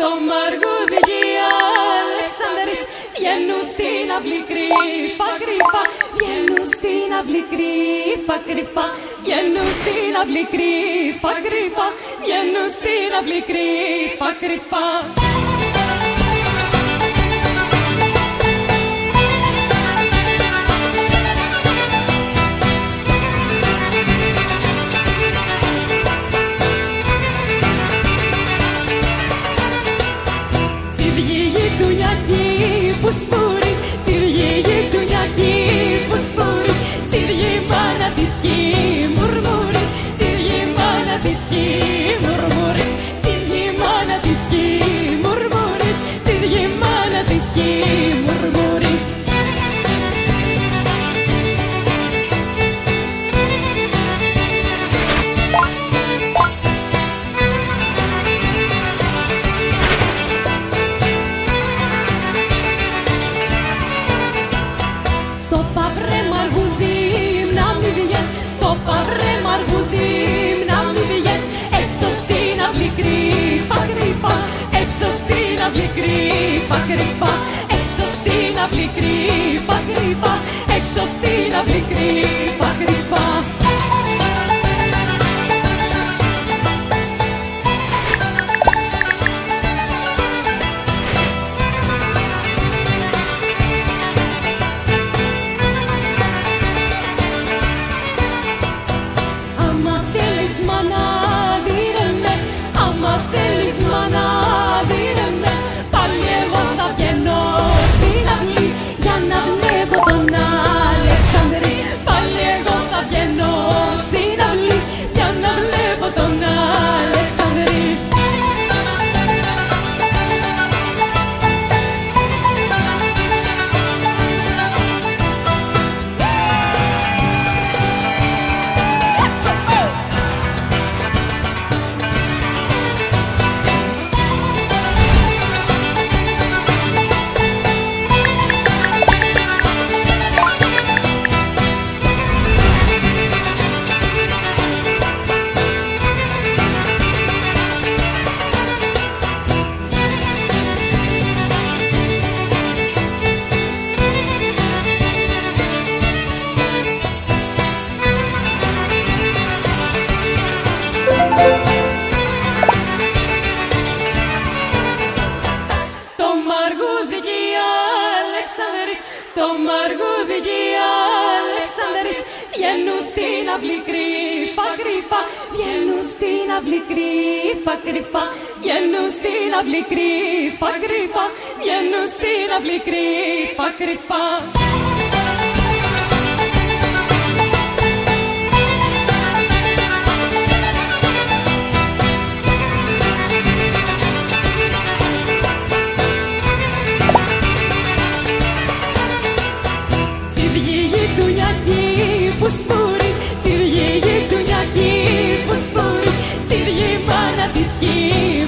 Το μαργούδι και οι Αλεξανδρείς βγαίνουν στην αυλή κρύφα κρύφα. Βγαίνουν στην αυλή κρύφα κρύφα. Βγαίνουν στην αυλή κρύφα κρύφα. Βγαίνουν στην αυλή κρύφα κρύφα. Που σπουρείς, τσιριέ γειτονιακή που σπουρείς, τσιριέ μάνα της γη μουρμουρείς, τσιριέ μάνα της γη μουρμουρείς, τσιριέ μάνα της γη μουρμουρείς, τσιριέ μάνα της γη μουρμουρείς. Έξω στην αυλή κρύφα κρύφα. Έξω στην αυλή κρύφα κρύφα. Έξω στην αυλή κρύφα κρύφα. Άμα θέλεις μάνα δίνε με, άμα θέλεις μάνα δίνε με, πάλι εγώ θα βγαίνω στην αυλή για να βλέπω τον Αλεξανδρή. Πάλι εγώ θα βγαίνω στην αυλή για να βλέπω τον Αλεξανδρή. Το μαργούδι και οι Αλεξανδρείς βγαίνουν στην αυλή κρύφα κρύφα. Βγαίνουν στην αυλή κρύφα κρύφα. Βγαίνουν στην αυλή κρύφα κρύφα. Βγαίνουν στην αυλή κρύφα κρύφα. Που σπουρείς, τσιριέ γειτονιακή που σπουρείς, τσιριέ μάνα της γη